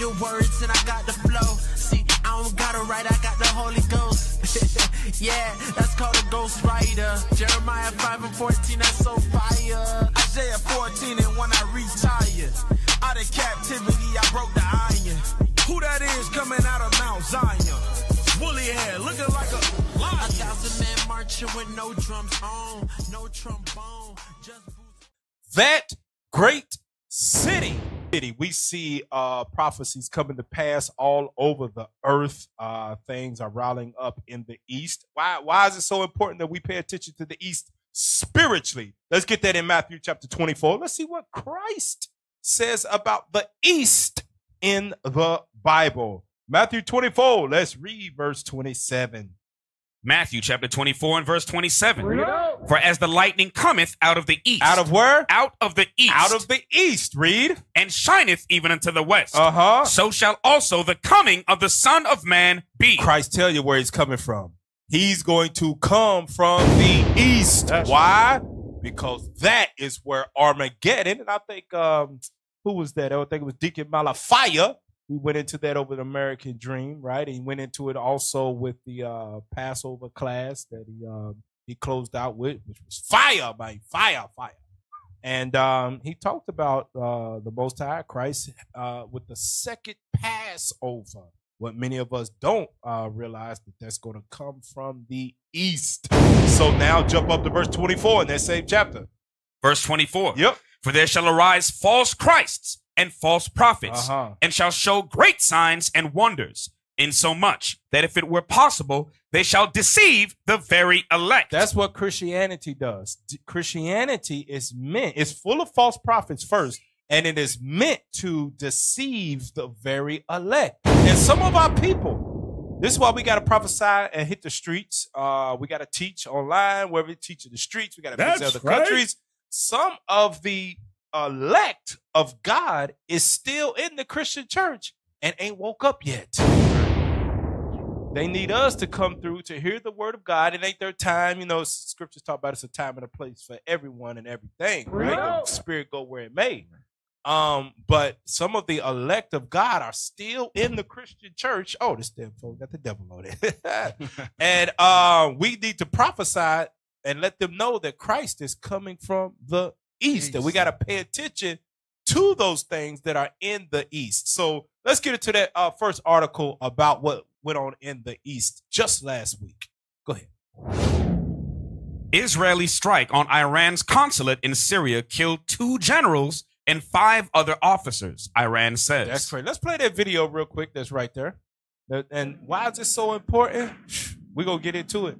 the words and I got the flow. See, I don't gotta write, I got the Holy Ghost. Yeah, that's called a ghost writer. Jeremiah 5:14, that's so fire. Isaiah 14, and when I retire out of captivity, I broke the iron. Who that is coming out of Mount Zion? Woolly hair, looking like a lion. 1,000 men marching with no drums on, no trombone, just boots. That great city. We see prophecies coming to pass all over the earth. Things are riling up in the east. Why is it so important that we pay attention to the east spiritually? Let's get that in Matthew chapter 24. Let's see what Christ says about the east in the Bible. Matthew 24, let's read verse 27. Matthew chapter 24 and verse 27. For as the lightning cometh out of the east. Out of where? Out of the east. Out of the east. Read. And shineth even unto the west. Uh-huh. So shall also the coming of the Son of Man be. Christ tell you where he's coming from. He's going to come from the east. Why? Because that is where Armageddon, and I think, who was that? I think it was Deacon Malafia. We went into that over the American Dream, right? And he went into it also with the Passover class that he closed out with, which was fire, man, fire. And he talked about the Most High Christ with the second Passover. What many of us don't realize that that's going to come from the east. So now jump up to verse 24 in that same chapter. Verse 24. Yep. For there shall arise false Christs and false prophets, and shall show great signs and wonders, insomuch that if it were possible, they shall deceive the very elect. That's what Christianity does. Christianity is it's full of false prophets first, and it is meant to deceive the very elect. And some of our people, this is why we got to prophesy and hit the streets. We got to teach online, wherever we teach in the streets. We got to visit other countries. Some of the elect of God is still in the Christian church and ain't woke up yet. They need us to come through to hear the word of God. It ain't their time. You know, scriptures talk about it's a time and a place for everyone and everything, right? The spirit go where it may. But some of the elect of God are still in the Christian church. Oh, this damn phone got the devil on it. And we need to prophesy and let them know that Christ is coming from the east. And we got to pay attention to those things that are in the east. So let's get into that first article about what went on in the east just last week. Go ahead. Israeli strike on Iran's consulate in Syria killed 2 generals and 5 other officers, Iran says. That's great. Let's play that video real quick that's right there. And why is it so important? We're going to get into it.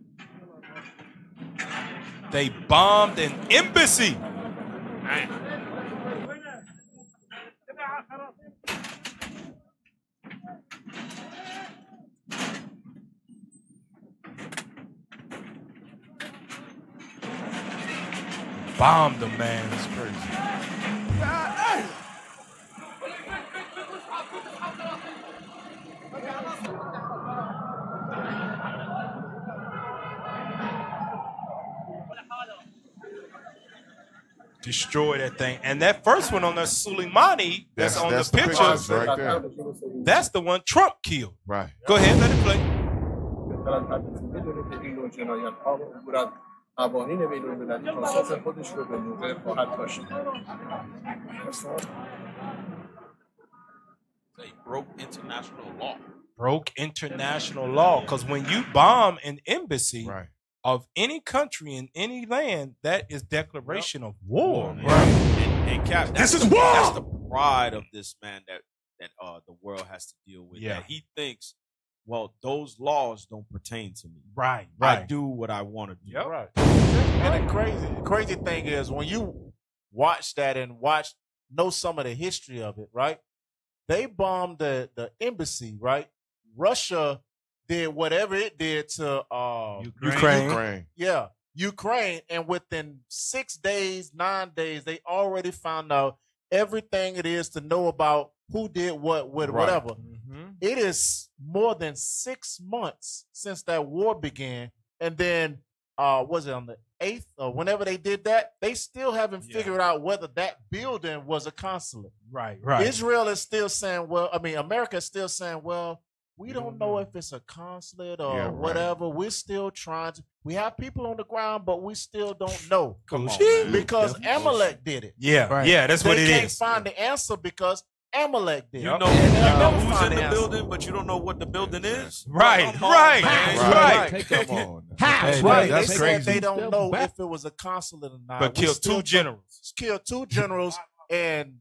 They bombed an embassy. Bombed them, man. It's crazy. Destroy that thing. And that first one on the Soleimani that's on the pictures right there. That's the one Trump killed. Right. Go ahead, let it play. They broke international law. Broke international law. Because when you bomb an embassy of any country in any land, that is declaration of war. Right. And Cap, this is war. That's the pride of this man that the world has to deal with. Yeah. That he thinks, well, those laws don't pertain to me. Right. I do what I want to do. Yep. Right. And the crazy thing is when you watch that and know some of the history of it, right? They bombed the embassy, right? Russia did whatever it did to Ukraine. Yeah, Ukraine. And within 6 days, 9 days, they already found out everything it is to know about who did what, whatever. Mm-hmm. It is more than 6 months since that war began. And then was it on the 8th or whenever they did that, they still haven't figured out whether that building was a consulate. Right. Israel is still saying, America is still saying, well, we don't know if it's a consulate or whatever. We're still trying to. We have people on the ground, but we still don't know. Come on, because Amalek did it. Yeah, that's what it is. They can't find the answer because Amalek did. You know who's in the building, but you don't know what the building is. Right. Come on. They said they don't know if it was a consulate or not. But killed 2 generals. Killed 2 generals and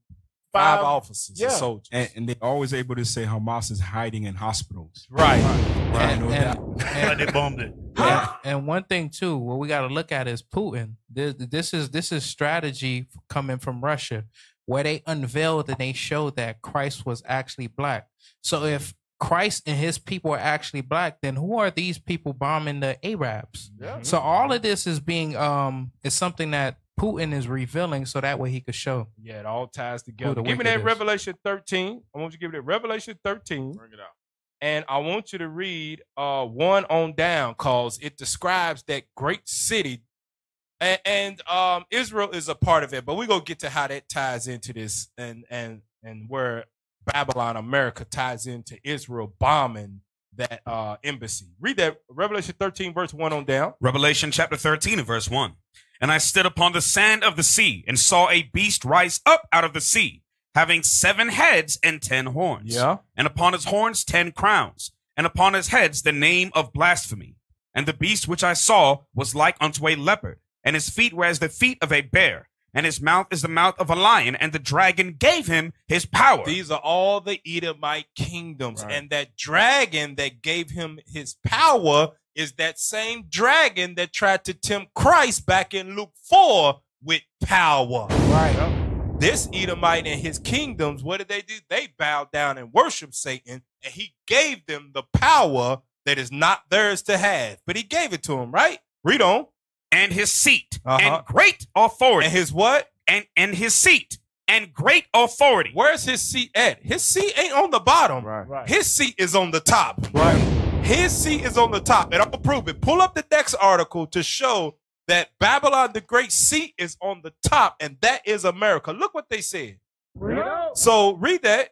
5 officers and soldiers. And they're always able to say Hamas is hiding in hospitals. Right. And they bombed it. And one thing too, what we got to look at is Putin. This is strategy coming from Russia, where they unveiled and they showed that Christ was actually black. So if Christ and his people are actually black, then who are these people bombing the Arabs? Yeah. So all of this is being is something that Putin is revealing, so that way he could show. Yeah, it all ties together. Give me that Revelation 13. I want you to give me that Revelation 13. Bring it out. And I want you to read 1 on down, because it describes that great city. And Israel is a part of it, but we're going to get to how that ties into this and where Babylon, America, ties into Israel bombing that embassy. Read that Revelation 13, verse 1 on down. Revelation chapter 13 and verse 1. And I stood upon the sand of the sea and saw a beast rise up out of the sea, having 7 heads and 10 horns. Yeah. And upon his horns 10 crowns, and upon his heads the name of blasphemy. And the beast which I saw was like unto a leopard, and his feet were as the feet of a bear, and his mouth is the mouth of a lion, and the dragon gave him his power. These are all the Edomite kingdoms. Right. And that dragon that gave him his power is that same dragon that tried to tempt Christ back in Luke 4 with power. Right. This Edomite and his kingdoms, what did they do? They bowed down and worshiped Satan, and he gave them the power that is not theirs to have. But he gave it to them, right? Read on. And his seat and great authority. And his what? And his seat and great authority. Where's his seat at? His seat ain't on the bottom. Right. His seat is on the top. Right. His seat is on the top. And I'm going to prove it. Pull up the next article to show that Babylon the Great seat is on the top, and that is America. Look what they said. So read that.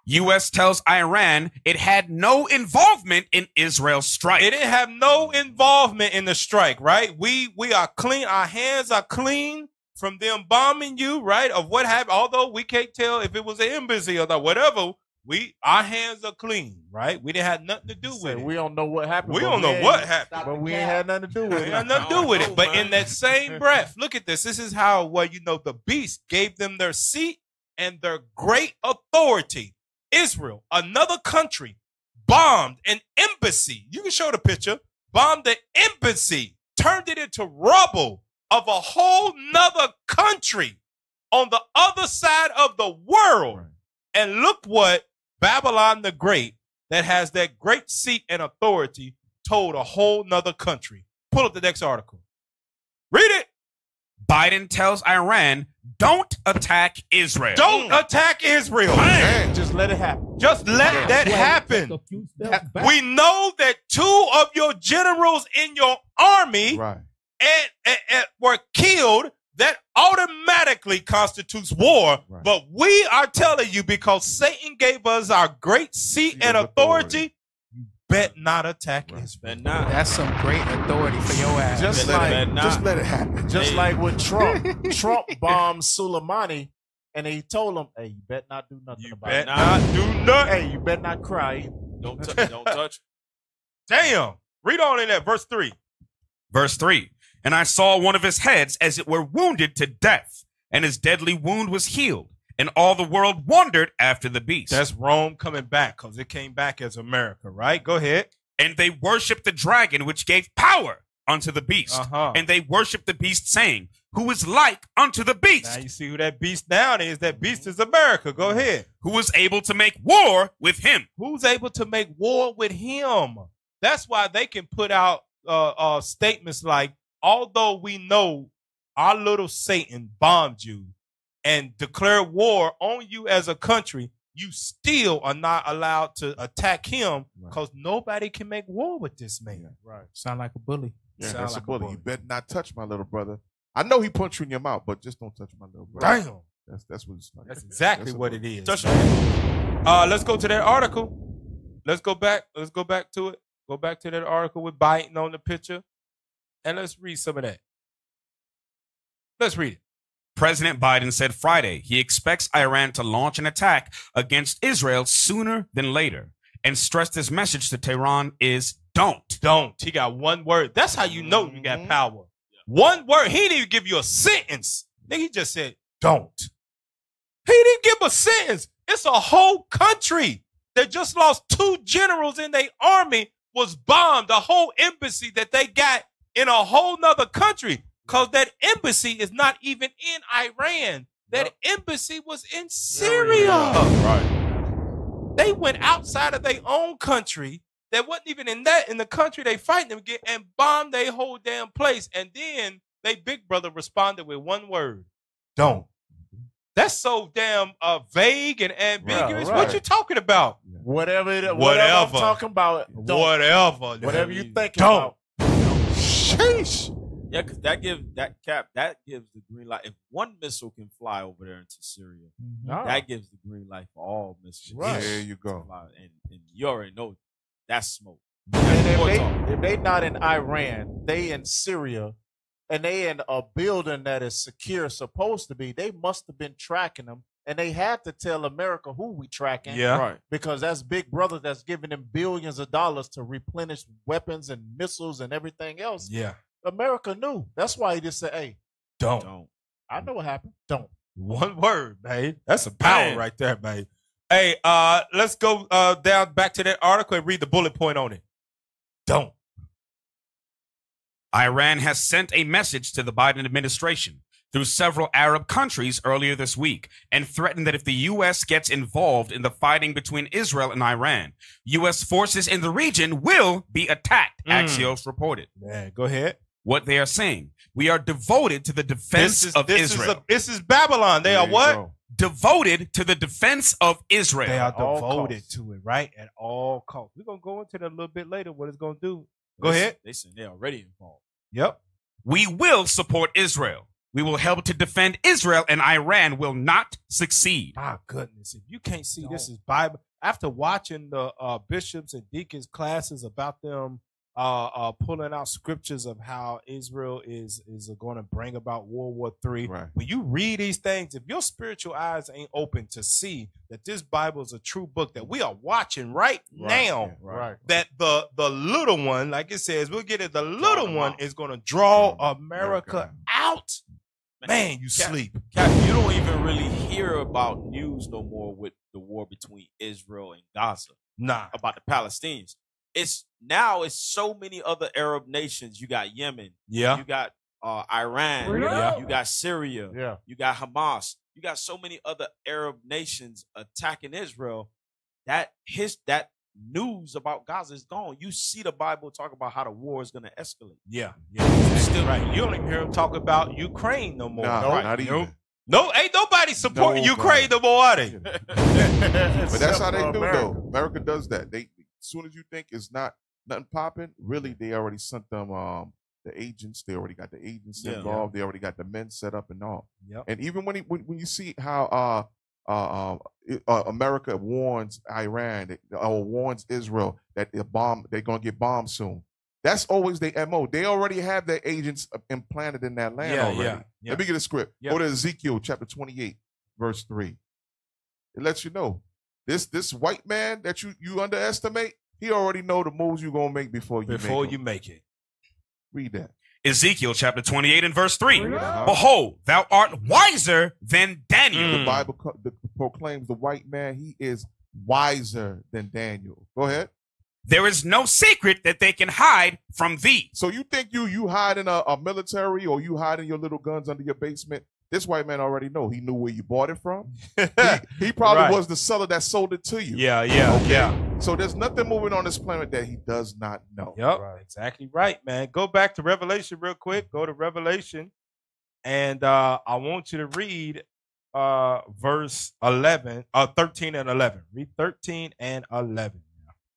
U.S. tells Iran it had no involvement in Israel's strike. It didn't have no involvement in the strike, right? We are clean. Our hands are clean from them bombing you, right? Of what happened. Although we can't tell if it was an embassy or not, whatever. Our hands are clean, right? We didn't have nothing to do with it. We don't know what happened. We don't know what happened. But we ain't had nothing to do with it. We had nothing to do with it. But in that same breath, look at this. This is how, the beast gave them their seat and their great authority. Israel, another country, bombed an embassy. You can show the picture. Bombed the embassy, turned it into rubble of a whole nother country on the other side of the world. Right. And look what Babylon the Great, that has that great seat and authority, told a whole nother country. Pull up the next article. Read it. Biden tells Iran, don't attack Israel. Don't attack Israel. Man. Just let it happen. Just let that happen. We know that 2 of your generals in your army and were killed. That automatically constitutes war. Right. But we are telling you, because Satan gave us our great seat and authority, you bet not attack Israel. That's some great authority for your ass. Just let it happen. Just like with Trump. Trump bombed Soleimani, and he told him, hey, you bet not do nothing about it. You bet not do nothing. Hey, you bet not cry. Don't touch. Damn. Read on in that, verse 3. Verse 3. And I saw one of his heads as it were wounded to death, and his deadly wound was healed, and all the world wondered after the beast. That's Rome coming back, because it came back as America, right? Go ahead. And they worshiped the dragon, which gave power unto the beast. And they worshiped the beast, saying, who is like unto the beast? Now you see who that beast now is. That beast is America. Go ahead. Who was able to make war with him? Who's able to make war with him? That's why they can put out statements like, although we know our little Satan bombed you and declared war on you as a country, you still are not allowed to attack him, because nobody can make war with this man. Right. Sound like a bully. Yeah, Sound that's like a bully. bully. You better not touch my little brother. I know he punched you in your mouth, but just don't touch my little brother. Damn. That's what it's like. That's exactly a what bully. it is. Let's go to that article. Let's go back to it. Go back to that article with Biden on the picture. And let's read some of that. Let's read it. President Biden said Friday he expects Iran to launch an attack against Israel sooner than later and stressed his message to Tehran is don't. Don't. He got one word. That's how you know you got power. One word. He didn't even give you a sentence. Then he just said, don't. He didn't give a sentence. It's a whole country that just lost 2 generals in their army was bombed. A whole embassy that they got in a whole nother country. Because that embassy is not even in Iran. That embassy was in Syria. Right. They went outside of their own country that wasn't even in the country they fighting them again and bombed their whole damn place. And then they big brother responded with one word. Don't. That's so damn vague and ambiguous. Right. What you talking about? Whatever I'm talking about. Whatever. Whatever you think don't. about. Sheesh. Yeah, because that gives the green light. If one missile can fly over there into Syria, that gives the green light for all missiles. Right. There you go. And you already know that's smoke. And if they not in Iran, they in Syria, and they in a building that is secure, supposed to be, they must have been tracking them. And they had to tell America who we tracking. Yeah. Right. Because that's Big Brother that's giving them billions of dollars to replenish weapons and missiles and everything else. Yeah. America knew. That's why he just said, hey, don't. I know what happened. Don't. One word, babe. That's a power right there, babe. Hey, let's go down back to that article and read the bullet point on it. Don't. Iran has sent a message to the Biden administration through several Arab countries earlier this week and threatened that if the U.S. gets involved in the fighting between Israel and Iran, U.S. forces in the region will be attacked, Axios reported. Man, go ahead. What they are saying, we are devoted to the defense of Israel. This is Babylon. They are what? Devoted to the defense of Israel. They are devoted to it, right? At all costs. We're going to go into that a little bit later, what it's going to do. Go ahead. They said they're already involved. Yep. We will support Israel. We will help to defend Israel, and Iran will not succeed. My goodness. If you can't see this is Bible, after watching the bishops and deacons classes about them pulling out scriptures of how Israel is going to bring about World War III. Right. When you read these things, if your spiritual eyes ain't open to see that this Bible is a true book that we are watching right now, that the little one, like it says, we'll get it, the little one is going to draw America out. Man, you sleep. Cap, you don't even really hear about news no more with the war between Israel and Gaza. Nah. About the Palestinians. It's so many other Arab nations. You got Yemen. Yeah. You got Iran. Yeah. You got Syria. Yeah. You got Hamas. You got so many other Arab nations attacking Israel. That news about Gaza is gone. You see the Bible talk about how the war is going to escalate. Yeah. Still right. You don't even hear them talk about Ukraine no more. Nah, not even. No, ain't nobody supporting Ukraine no more, are they? But that's how they do, though. America does that. They, as soon as you think it's nothing popping, really, they already sent them the agents. They already got the agents involved. They already got the men set up and all. Yep. And even when you see how America warns Iran or warns Israel that they're going to get bombed soon. That's always their MO. They already have their agents implanted in that land already. Yeah. Let me get a script. Yeah. Go to Ezekiel chapter 28, verse 3. It lets you know. This white man that you underestimate, he already know the moves you're going to make before you make it. Read that. Ezekiel chapter 28 and verse 3. Behold, thou art wiser than Daniel. The Bible proclaims the white man, he is wiser than Daniel. Go ahead. There is no secret that they can hide from thee. So you think you hide in a military or you hiding your little guns under your basement? This white man already know. He knew where you bought it from. He probably was the seller that sold it to you. Yeah. So there's nothing moving on this planet that he does not know. Yep, exactly right, man. Go back to Revelation real quick. Go to Revelation, and I want you to read verse 13 and 11. Read 13 and 11.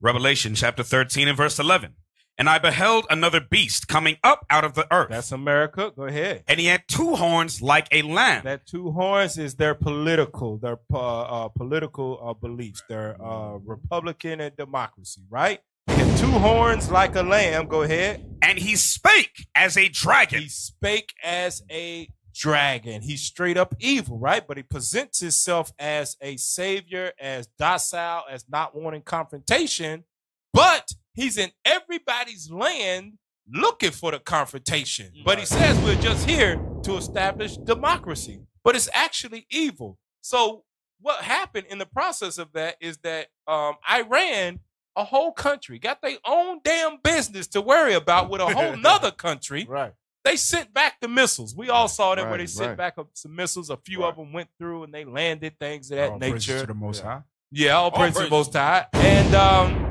Revelation chapter 13 and verse 11. And I beheld another beast coming up out of the earth. That's America. Go ahead. And he had 2 horns like a lamb. That 2 horns is their political beliefs. Their Republican and democracy, right? He had 2 horns like a lamb. Go ahead. And he spake as a dragon. He spake as a dragon. He's straight up evil, right? But he presents himself as a savior, as docile, as not wanting confrontation. But he's in everybody's land looking for the confrontation. But he says we're just here to establish democracy. But it's actually evil. So what happened in the process of that is that Iran, a whole country, got their own damn business to worry about with a whole nother country. Right. They sent back the missiles. We all saw that where they sent back some missiles. A few of them went through and they landed, things of that All nature. praises to the Most High. Yeah, all praise to the Most High. And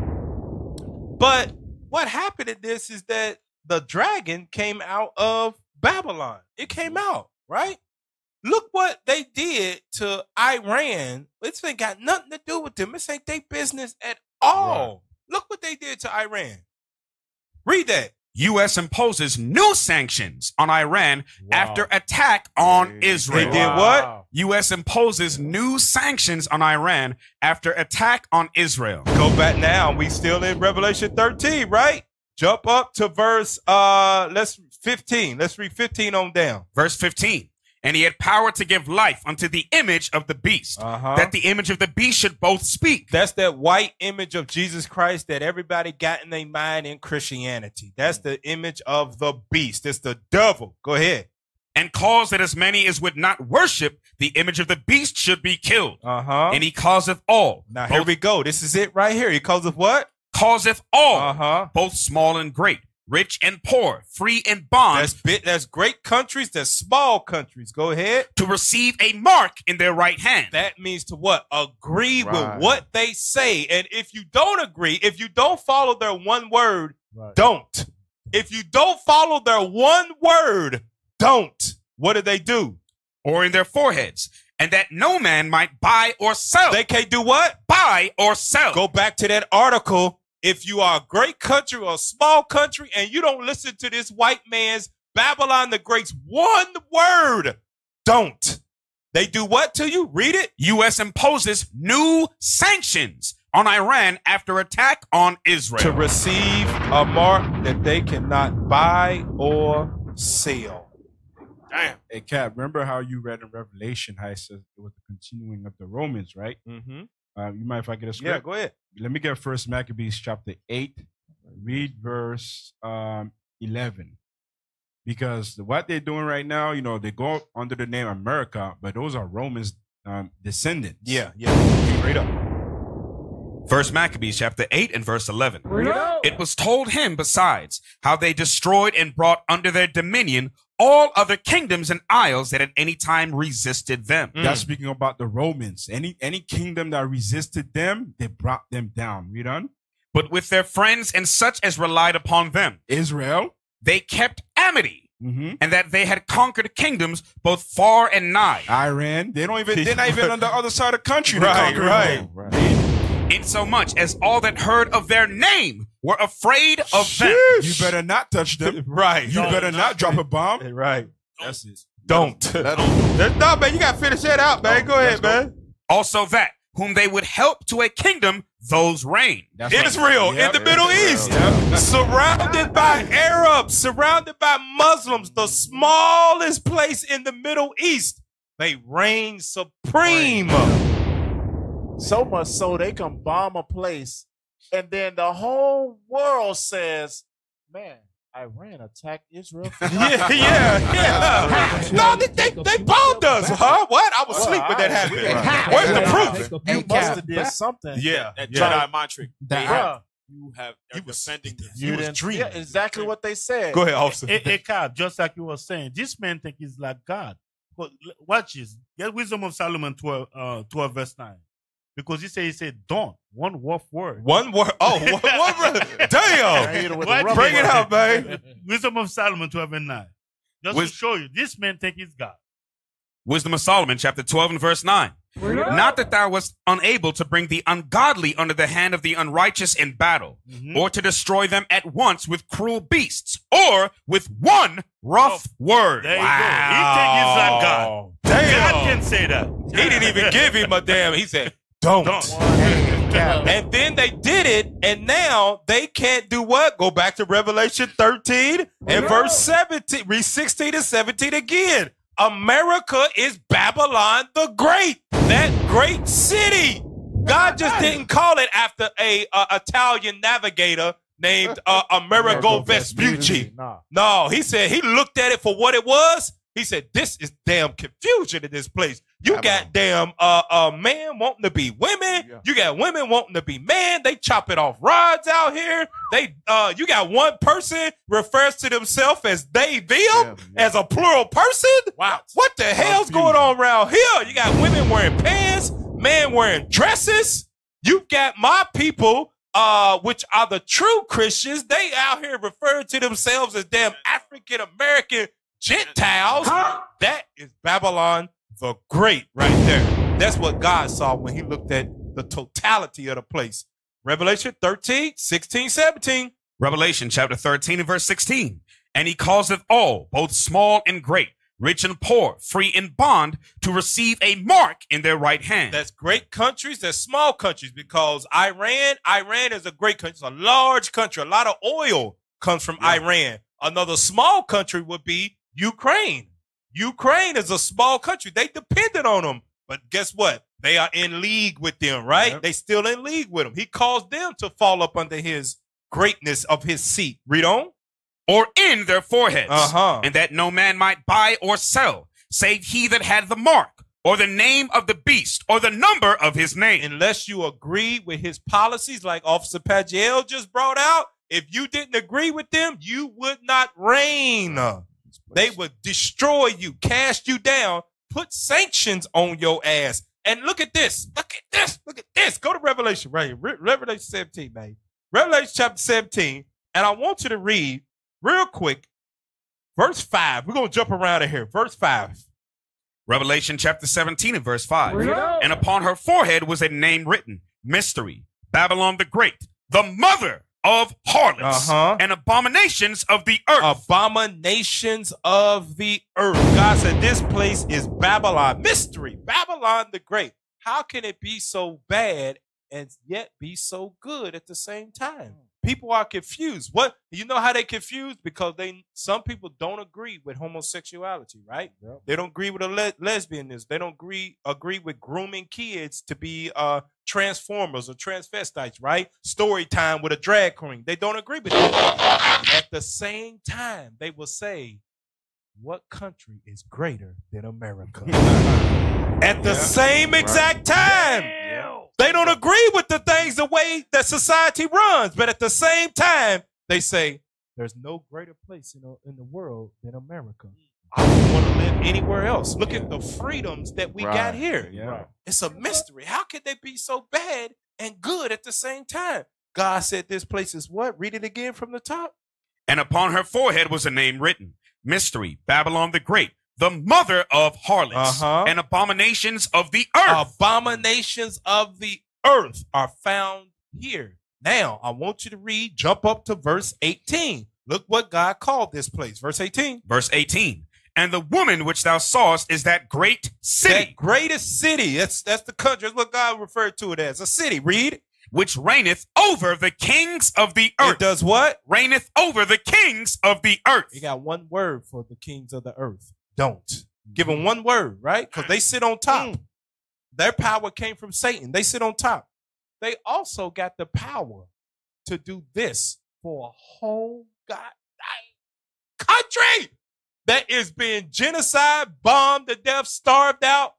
but what happened in this is that the dragon came out of Babylon. It came out, right? Look what they did to Iran. This ain't got nothing to do with them. This ain't their business at all. Right. Look what they did to Iran. Read that. U.S. imposes new sanctions on Iran after attack on Israel. They did what? U.S. imposes new sanctions on Iran after attack on Israel. Go back now. We still in Revelation 13, right? Jump up to verse 15. Let's read 15 on down. Verse 15. And he had power to give life unto the image of the beast, that the image of the beast should both speak. That's that white image of Jesus Christ that everybody got in their mind in Christianity. That's the image of the beast. It's the devil. Go ahead. And cause that as many as would not worship the image of the beast should be killed. And he causeth all. Now here we go. This is it right here. He causeth what? Causeth all, both small and great, rich and poor, free and bond. That's great countries. That's small countries. Go ahead. To receive a mark in their right hand. That means to what? Agree with what they say. And if you don't agree, if you don't follow their one word, don't. If you don't follow their one word, don't. What do they do? Or in their foreheads. And that no man might buy or sell. They can't do what? Buy or sell. Go back to that article. If you are a great country or a small country and you don't listen to this white man's Babylon the Great's one word, don't. They do what to you? Read it. U.S. imposes new sanctions on Iran after attack on Israel. To receive a mark that they cannot buy or sell. Damn. Hey, Cap, remember how you read in Revelation how it says it was the continuing of the Romans, right? Mm-hmm. You mind if I get a script? Yeah, go ahead. Let me get First Maccabees chapter 8, read verse 11. Because what they're doing right now, you know, they go under the name America, but those are Romans descendants. Yeah. Straight up. First Maccabees chapter 8 and verse 11. It was told him besides how they destroyed and brought under their dominion all other kingdoms and isles that at any time resisted them. That's speaking about the Romans. Any kingdom that resisted them, they brought them down. Read on. But with their friends and such as relied upon them, Israel, they kept amity, and that they had conquered kingdoms both far and nigh. Iran, they're not even on the other side of the country. Right. Insomuch as all that heard of their name were afraid of them. You better not touch them. Right. You better not drop a bomb. Right. That's it. Don't. No, man, you got to finish that out, man. Go ahead, man. Also that whom they would help to a kingdom, those reign. Israel in the Middle East, surrounded by Arabs, surrounded by Muslims, the smallest place in the Middle East. They reign supreme. So much so they can bomb a place, and then the whole world says, man, Iran attacked Israel. Yeah. No, they bombed us, huh? What? I was asleep when that happened. Where's the proof? You must have did something. Yeah. That Jedi mind trick. You have defending this. You was dreaming. Yeah, exactly what they said. Go ahead, officer. Cap, just like you were saying, this man think he's like God. But watch this. Get Wisdom of Solomon 12 verse 9. Because he said, don't. One word. One word. Oh, one word. Damn. Bring it out, man. Wisdom of Solomon 12 and 9. Just to show you, this man think he's God. Wisdom of Solomon, chapter 12 and verse 9. Not that thou wast unable to bring the ungodly under the hand of the unrighteous in battle, or to destroy them at once with cruel beasts, or with one rough word. There you go. He think he's like God. Damn. God can say that. He didn't even give him a damn. He said, don't. And then they did it, and now they can't do what? Go back to Revelation 13 and verse 17. Read 16 and 17 again. America is Babylon the Great. That great city. God just didn't call it after a Italian navigator named Amerigo Vespucci. No, he said he looked at it for what it was. He said, this is damn confusion in this place. You got damn man wanting to be women. You got women wanting to be man. They chopping off rods out here. They you got one person refers to themselves as they, them, as a plural person. Wow. What the hell's going on around here? You got women wearing pants, men wearing dresses. You've got my people, which are the true Christians. They out here referring to themselves as damn African American Gentiles. That is Babylon the Great right there. That's what God saw when he looked at the totality of the place. Revelation 13, 16, 17. Revelation chapter 13 and verse 16. And he causeth all, both small and great, rich and poor, free and bond, to receive a mark in their right hand. That's great countries, that's small countries, because Iran is a great country. It's a large country. A lot of oil comes from Iran. Another small country would be Ukraine. Ukraine is a small country. They depended on them. But guess what? They are in league with them, right? Yep. They still in league with them. He caused them to fall up under his greatness of his seat. Read on. Or in their foreheads. And that no man might buy or sell, save he that had the mark, or the name of the beast, or the number of his name. Unless you agree with his policies, like Officer Pagiel just brought out, if you didn't agree with them, you would not reign. They would destroy you, cast you down, put sanctions on your ass. And look at this. Look at this. Look at this. Go to Revelation right here. Revelation 17, man. Revelation chapter 17. And I want you to read real quick verse 5. We're going to jump around in here. Verse 5. Revelation chapter 17 and verse 5. And upon her forehead was a name written, Mystery, Babylon the Great, the mother of harlots and abominations of the earth. Abominations of the earth. God said this place is Babylon. Mystery, Babylon the Great. How can it be so bad and yet be so good at the same time? People are confused. What, you know how they confused? Because some people don't agree with homosexuality, right? Yep. They don't agree with lesbianism. They don't agree with grooming kids to be transformers or transvestites, right? Story time with a drag queen. They don't agree with that. At the same time, they will say, what country is greater than America? At the same exact time. They don't agree with the things, the way that society runs. But at the same time, they say, there's no greater place in the world than America. I don't want to live anywhere else. Look at the freedoms that we got here. It's a mystery. How could they be so bad and good at the same time? God said this place is what? Read it again from the top. And upon her forehead was a name written, Mystery, Babylon the Great, the mother of harlots and abominations of the earth. Abominations of the earth are found here. Now, I want you to jump up to verse 18. Look what God called this place. Verse 18. Verse 18. And the woman which thou sawest is that great city. That greatest city. That's the country. That's what God referred to it as. A city. Read. Which reigneth over the kings of the earth. It does what? Reigneth over the kings of the earth. You got one word for the kings of the earth. Don't. Give them one word, right? Because they sit on top. Their power came from Satan. They sit on top. They also got the power to do this for a whole goddamn country that is being genocide, bombed to death, starved out.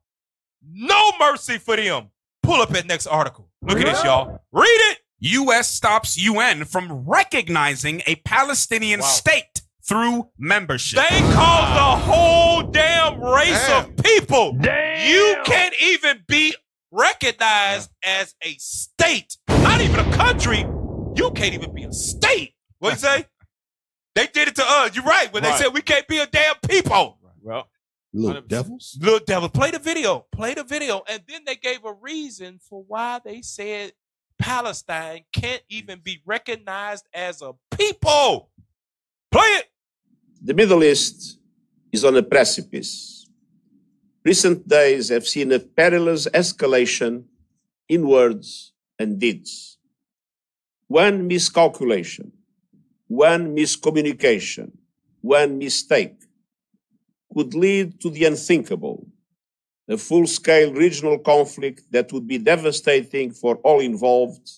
No mercy for them. Pull up that next article. Look at this, y'all. Read it. U.S. stops UN from recognizing a Palestinian state through membership. They caused a whole damn race of people. You can't even be recognized as a state. Not even a country. You can't even be a state. What you say? They did it to us. You're right. When they said we can't be a damn people. Well, Little devils? Little devils. Play the video. Play the video. And then they gave a reason for why they said Palestine can't even be recognized as a people. Play it. The Middle East is on a precipice. Recent days have seen a perilous escalation in words and deeds. One miscalculation, one miscommunication, one mistake could lead to the unthinkable, a full-scale regional conflict that would be devastating for all involved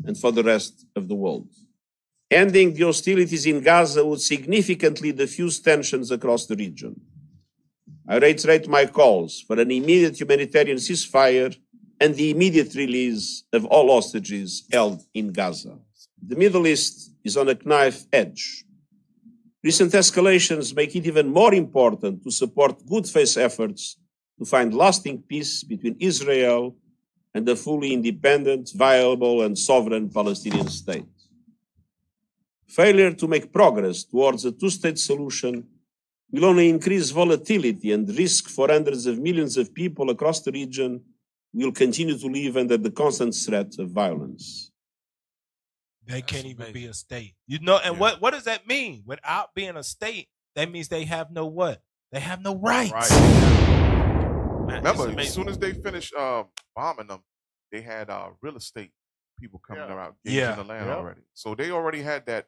and for the rest of the world. Ending the hostilities in Gaza would significantly diffuse tensions across the region. I reiterate my calls for an immediate humanitarian ceasefire and the immediate release of all hostages held in Gaza. The Middle East is on a knife edge. Recent escalations make it even more important to support good faith efforts to find lasting peace between Israel and a fully independent, viable, and sovereign Palestinian state. Failure to make progress towards a two-state solution will only increase volatility and risk for hundreds of millions of people across the region who will continue to live under the constant threat of violence. They can't even be a state. You know, and what does that mean? Without being a state, that means they have no what? They have no rights. Man, remember, as soon as they finished bombing them, they had real estate people coming around gauging the land already. So they already had that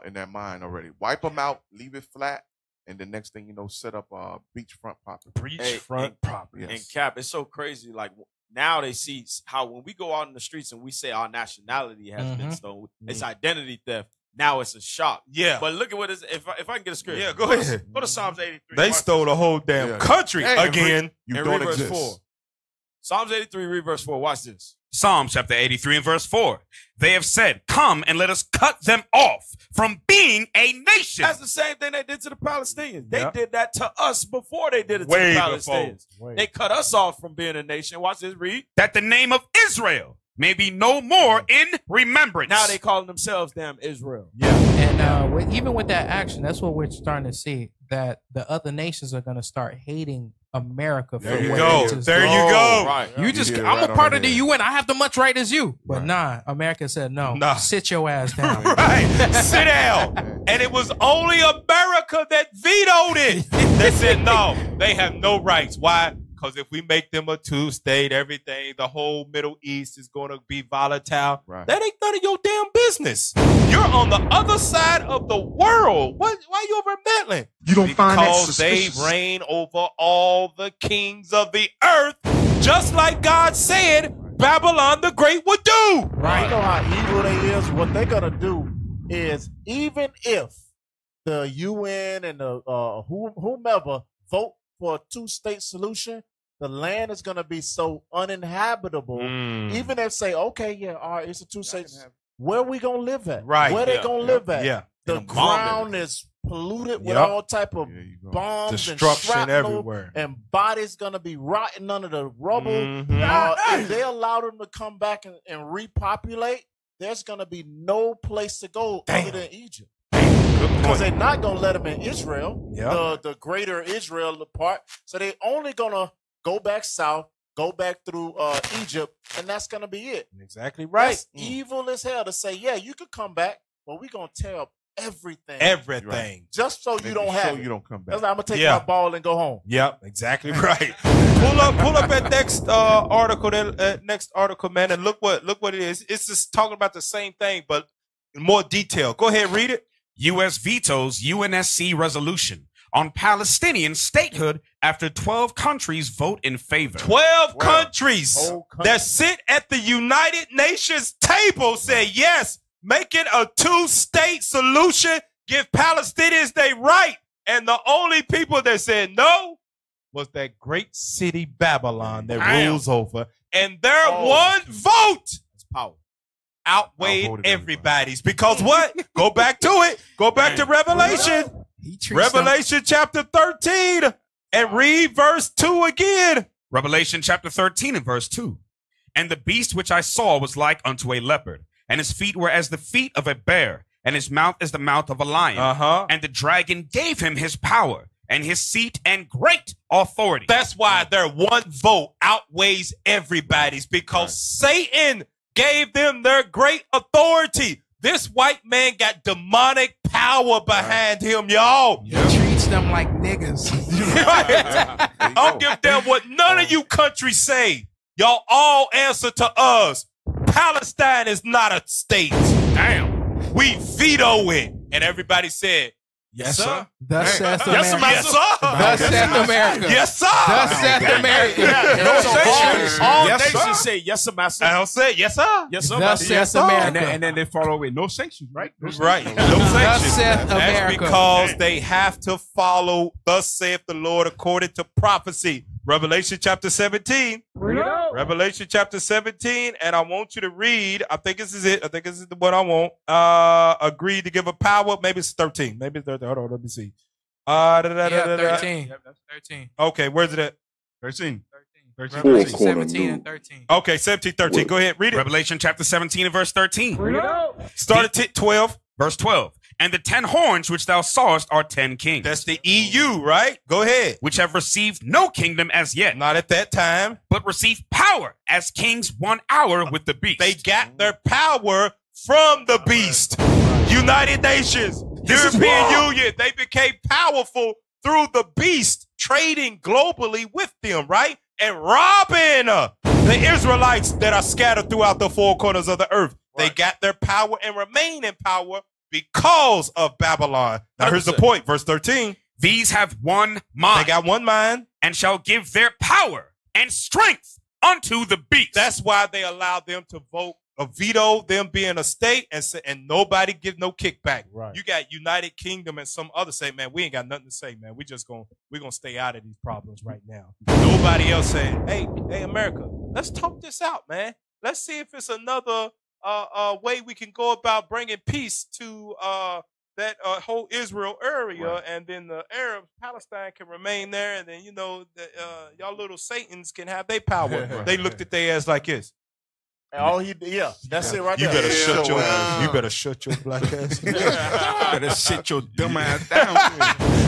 in their mind already. Wipe them out, leave it flat, and the next thing you know, set up beachfront property. Beachfront property. And Cap, it's so crazy. Like now they see how when we go out in the streets and we say our nationality has been stolen, it's identity theft. Now it's a shock. Yeah. But look at what is if I can get a script. Yeah, go ahead. Go to Psalms 83. They stole the whole damn country again. You don't read verse exist. 4. Psalms 83, read verse 4. Watch this. Psalm chapter 83 and verse 4. They have said, come and let us cut them off from being a nation. That's the same thing they did to the Palestinians. They did that to us before they did it to Way the before. Palestinians. They cut us off from being a nation. Watch this, read. That the name of Israel may be no more in remembrance. Now they calling themselves damn Israel. And even with that action, that's what we're starting to see, that the other nations are going to start hating America for There you what go. it is. There you go. Right. You just, hear it I'm right a part on of the there. UN. I have the much right as you. But nah, America said no. Nah. Sit your ass down. Right. Sit down. And it was only America that vetoed it. They said, no, they have no rights. Why? Because if we make them a two-state, everything, the whole Middle East is going to be volatile. Right. That ain't none of your damn business. You're on the other side of the world. Why you over meddling? You don't find that Because they suspicious? reign over all the kings of the earth, just like God said Babylon the Great would do. Right. You know how evil they is? What they're going to do is, even if the UN and the whomever vote for a two-state solution, the land is going to be so uninhabitable. Even if say, okay, yeah, all right, it's a two-state. Where we going to live at? Right. Where they going to live at? Yeah. The ground is polluted with all type of bombs Destruction and shrapnel, everywhere. and bodies going to be rotting under the rubble. If they allow them to come back and repopulate, there's going to be no place to go other than Egypt. Because they're not going to let them in Israel, the greater Israel part. So they're only going to go back south, go back through Egypt, and that's going to be it. Exactly right. That's evil as hell to say, yeah, you could come back, but we're going to tear up everything. Everything. Just so you don't have it. You don't come back. That's like, I'm going to take my ball and go home. Yep, exactly right. Pull up that next article, man, and look what it is. It's just talking about the same thing, but in more detail. Go ahead, read it. U.S. vetoes UNSC resolution on Palestinian statehood after 12 countries vote in favor. 12 countries that sit at the United Nations table say yes, make it a two-state solution, give Palestinians their right. And the only people that said no was that great city Babylon that rules over. And their one vote outweighed everybody's. Because what? Go back to it. Go back to Revelation. Revelation chapter 13 and read verse 2 again. Revelation chapter 13 and verse 2. And the beast which I saw was like unto a leopard, and his feet were as the feet of a bear, and his mouth as the mouth of a lion. And the dragon gave him his power and his seat and great authority. That's why their one vote outweighs everybody's, because Satan gave them their great authority. This white man got demonic power behind him, y'all. He treats them like niggas. I don't give a damn what none of you countries say. Y'all all answer to us. Palestine is not a state. Damn. We veto it. And everybody said, yes, sir. Thus saith America. Yes, sir. Yes, sir. Thus saith America. Yes, sir. Thus saith America. All Yes, nations sir. say yes, sir, master. I'll say, yes, sir. Yes, sir, Thus master. saith America. And then they follow with no sanctions, right? No Right. sanctions. No Thus sanctions. saith That's America. because they have to follow thus saith the Lord according to prophecy. Revelation chapter 17. Revelation chapter 17. And I want you to read. I think this is it. I think this is the one I want. Agreed to give a power. Maybe it's 13. Maybe it's 13. Hold on. Let me see. Yeah, 13. Yep, that's 13. Okay. Where's it at? 13. 13. Revelation 17 and 13. Okay. 17, 13. Go ahead. Read it. Revelation chapter 17 and verse 13. Start at 12. Verse 12. And the 10 horns which thou sawest are 10 kings. That's the EU, right? Go ahead. Which have received no kingdom as yet, Not at that time. but receive power as kings 1 hour with the beast. They got their power from the beast. United Nations, European Union, they became powerful through the beast, trading globally with them, right? And robbing the Israelites that are scattered throughout the four corners of the earth. They got their power and remain in power because of Babylon. Now here's the point, verse 13. These have one mind. They got one mind. And shall give their power and strength unto the beast. That's why they allowed them to vote a veto, them being a state, and nobody give no kickback. Right. You got United Kingdom and some other say, man, we ain't got nothing to say, man. We're gonna stay out of these problems right now. Nobody else saying, hey, America, let's talk this out, man. Let's see if it's another way we can go about bringing peace to that whole Israel area, and then the Arabs, Palestine can remain there, and then y'all little Satans can have their power. They looked at their ass like this. All that's it right You there. better shut your ass. You better shut your black ass. Better sit your dumb ass down.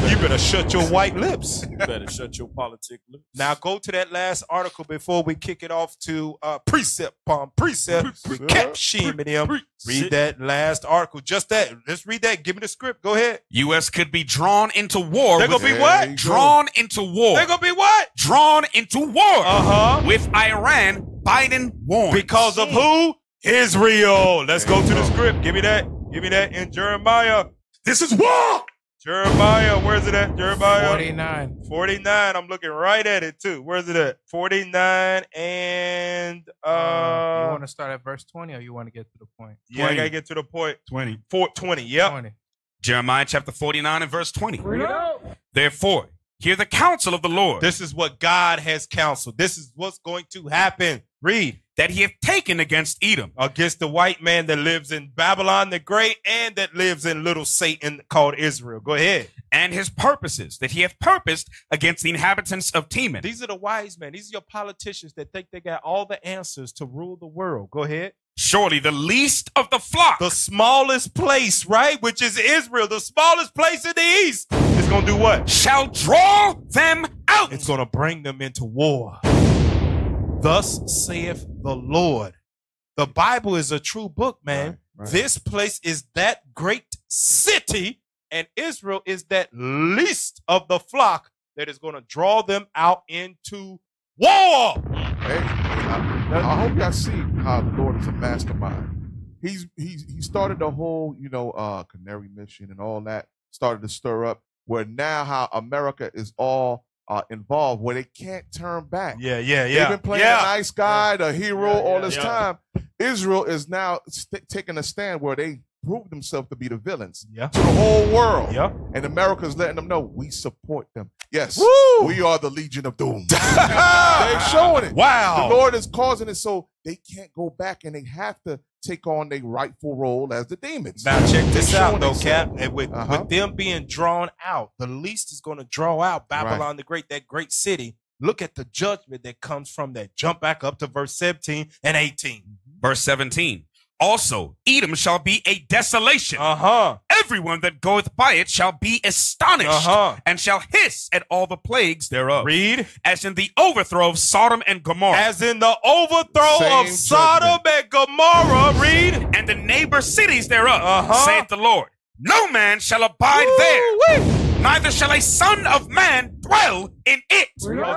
You better shut your white lips. You better shut your politic lips. Now go to that last article before we kick it off to precept upon precept. We kept shaming him. Read that last article. Just that. Let's read that. Give me the script. Go ahead. U.S. could be drawn into war. They're gonna be what? Drawn into war. They're gonna be what? Drawn into war. With With Iran. Biden warns. because of who? Israel. Let's go to the script. Give me that. Give me that in Jeremiah. This is war. Jeremiah, where's it at? Jeremiah 49. 49. I'm looking right at it too. Where's it at? 49 and You want to start at verse 20 or you want to get to the point? yeah, I gotta get to the point. 20. 420. Yep. 20. Jeremiah chapter 49 and verse 20. Therefore, hear the counsel of the Lord. This is what God has counseled. This is what's going to happen. Read. That he hath taken against Edom. Against the white man that lives in Babylon the Great and that lives in little Satan called Israel. Go ahead. And his purposes that he hath purposed against the inhabitants of Teman. These are the wise men. These are your politicians that think they got all the answers to rule the world. Go ahead. Surely the least of the flock. The smallest place, right? Which is Israel. The smallest place in the east is going to do what? Shall draw them out. It's going to bring them into war. Thus saith the Lord. The Bible is a true book, man. Right. This place is that great city, and Israel is that least of the flock that is going to draw them out into war. Hey, I hope y'all see how the Lord is a mastermind. He started the whole, Canary mission and all that, started to stir up where now how America is all involved, where they can't turn back. Yeah. They've been playing the nice guy, the hero all this time. Israel is now taking a stand where they prove themselves to be the villains to the whole world. And America's letting them know we support them. Yes, we are the Legion of Doom. They're showing it. Wow. The Lord is causing it so they can't go back and they have to take on their rightful role as the demons. Now check this They're out showing though, themselves. Cap. And with them being drawn out, the least is going to draw out Babylon the Great, that great city. Look at the judgment that comes from that. Jump back up to verse 17 and 18. Verse 17. Also, Edom shall be a desolation. everyone that goeth by it shall be astonished, and shall hiss at all the plagues thereof. Read. As in the overthrow of Sodom and Gomorrah. As in the overthrow of Sodom and Gomorrah. Read. And the neighbor cities thereof, saith the Lord. No man shall abide there, neither shall a son of man dwell in it.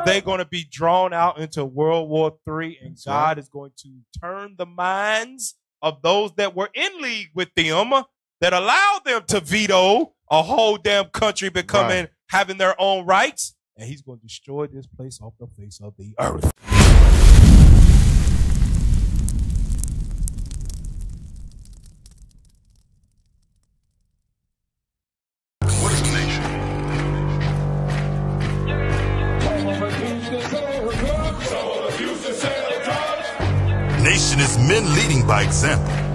They're going to be drawn out into World War III, and God is going to turn the minds of those that were in league with them, that allowed them to veto a whole damn country becoming, having their own rights, and he's going to destroy this place off the face of the earth. Nation is men leading by example.